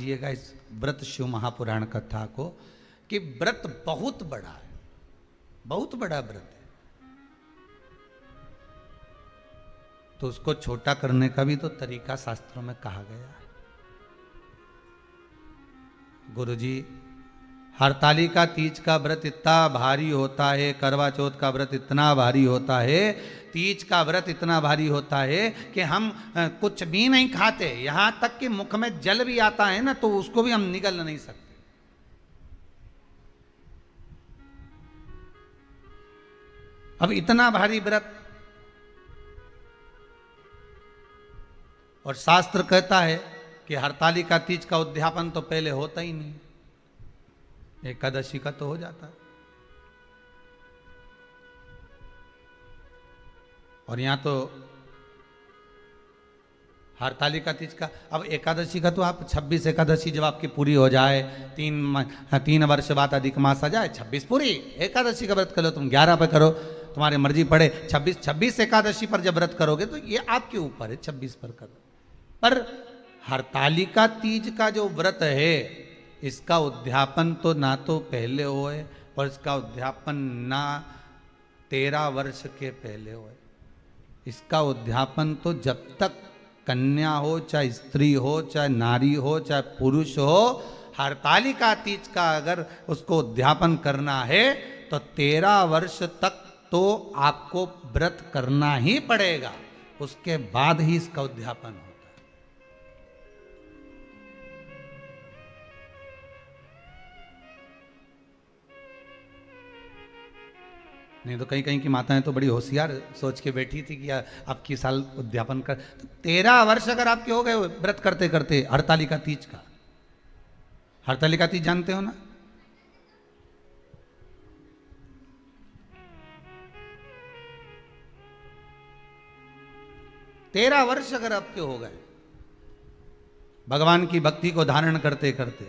समझिएगा इस व्रत शिव महापुराण कथा को कि व्रत बहुत बड़ा है, बहुत बड़ा व्रत है, तो उसको छोटा करने का भी तो तरीका शास्त्रों में कहा गया है। गुरुजी, हरतालिका तीज का व्रत इतना भारी होता है, करवा चौथ का व्रत इतना भारी होता है, तीज का व्रत इतना भारी होता है कि हम कुछ भी नहीं खाते, यहां तक कि मुख में जल भी आता है ना तो उसको भी हम निगल नहीं सकते। अब इतना भारी व्रत, और शास्त्र कहता है कि हरतालिका तीज का उद्यापन तो पहले होता ही नहीं, एकादशी का तो हो जाता है। और यहां तो हरतालिका तीज का, अब एकादशी का तो आप 26 एकादशी जब आपकी पूरी हो जाए, 3 वर्ष बाद अधिक मास आ जाए, 26 पूरी एकादशी का व्रत करो, तुम 11 पे करो, तुम्हारी मर्जी पड़े, 26 एकादशी पर जब व्रत करोगे तो ये आपके ऊपर है, 26 पर करो। पर हरतालिका तीज का जो व्रत है, इसका उद्यापन तो ना तो पहले होए और इसका उद्यापन ना 13 वर्ष के पहले होए। इसका उद्यापन तो जब तक कन्या हो, चाहे स्त्री हो, चाहे नारी हो, चाहे पुरुष हो, हरतालिका तीज का अगर उसको उद्यापन करना है तो 13 वर्ष तक तो आपको व्रत करना ही पड़ेगा, उसके बाद ही इसका उद्यापन होता है। नहीं तो कहीं कहीं की माताएं तो बड़ी होशियार सोच के बैठी थी कि अब की साल उद्यापन कर, तो 13 वर्ष अगर आपके हो गए व्रत करते करते हरतालिका तीज का। हरतालिका तीज जानते हो ना? तेरह वर्ष अगर आपके हो गए भगवान की भक्ति को धारण करते करते,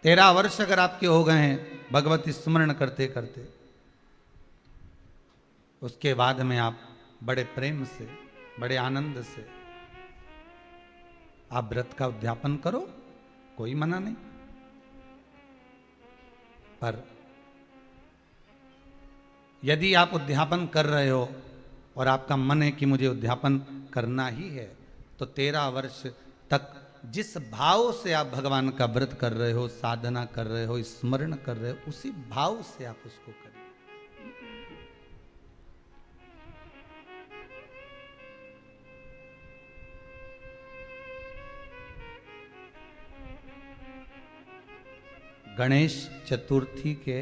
13 वर्ष अगर आपके हो गए हैं भगवती स्मरण करते करते, उसके बाद में आप बड़े प्रेम से, बड़े आनंद से आप व्रत का उद्यापन करो, कोई मना नहीं। पर यदि आप उद्यापन कर रहे हो और आपका मन है कि मुझे उद्यापन करना ही है, तो 13 वर्ष तक जिस भाव से आप भगवान का व्रत कर रहे हो, साधना कर रहे हो, स्मरण कर रहे हो, उसी भाव से आप उसको करें। गणेश चतुर्थी के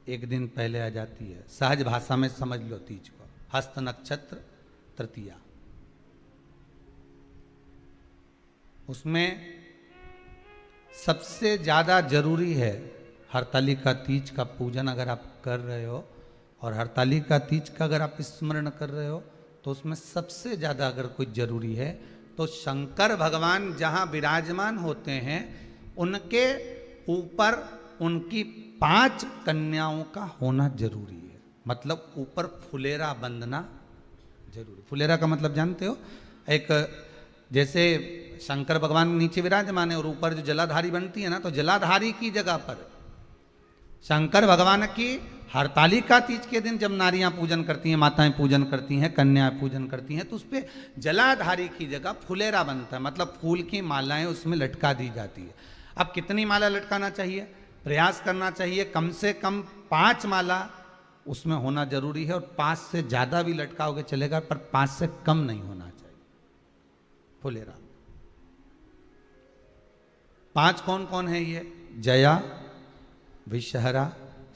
एक दिन पहले आ जाती है, सहज भाषा में समझ लो तीज को, हस्त नक्षत्र तृतीया। उसमें सबसे ज्यादा जरूरी है हरतालिका तीज का पूजन अगर आप कर रहे हो, और हरतालिका तीज का अगर आप स्मरण कर रहे हो, तो उसमें सबसे ज्यादा अगर कोई जरूरी है तो शंकर भगवान जहां विराजमान होते हैं उनके ऊपर उनकी 5 कन्याओं का होना जरूरी है। मतलब ऊपर फुलेरा बंधना जरूरी। फुलेरा का मतलब जानते हो? एक जैसे शंकर भगवान नीचे विराजमान है और ऊपर जो जलाधारी बनती है ना, तो जलाधारी की जगह पर शंकर भगवान की हरतालिका तीज के दिन जब नारियां पूजन करती हैं, माताएं पूजन करती हैं, कन्याएं पूजन करती हैं, तो उस पर जलाधारी की जगह फुलेरा बनता है, मतलब फूल की मालाएं उसमें लटका दी जाती है। अब कितनी माला लटकाना चाहिए? प्रयास करना चाहिए कम से कम 5 माला उसमें होना जरूरी है, और 5 से ज्यादा भी लटकाओगे चलेगा, पर 5 से कम नहीं होना चाहिए फुलेरा। 5 कौन कौन है ये? जया, विषहरा,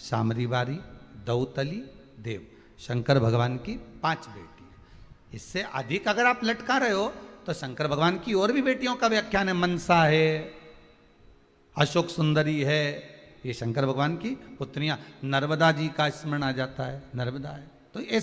सामरीवारी, दौतली, देव। शंकर भगवान की 5 बेटी है। इससे अधिक अगर आप लटका रहे हो तो शंकर भगवान की और भी बेटियों का व्याख्यान है, मनसा है, अशोक सुंदरी है, ये शंकर भगवान की पुत्रियां। नर्मदा जी का स्मरण आ जाता है, नर्मदा है, तो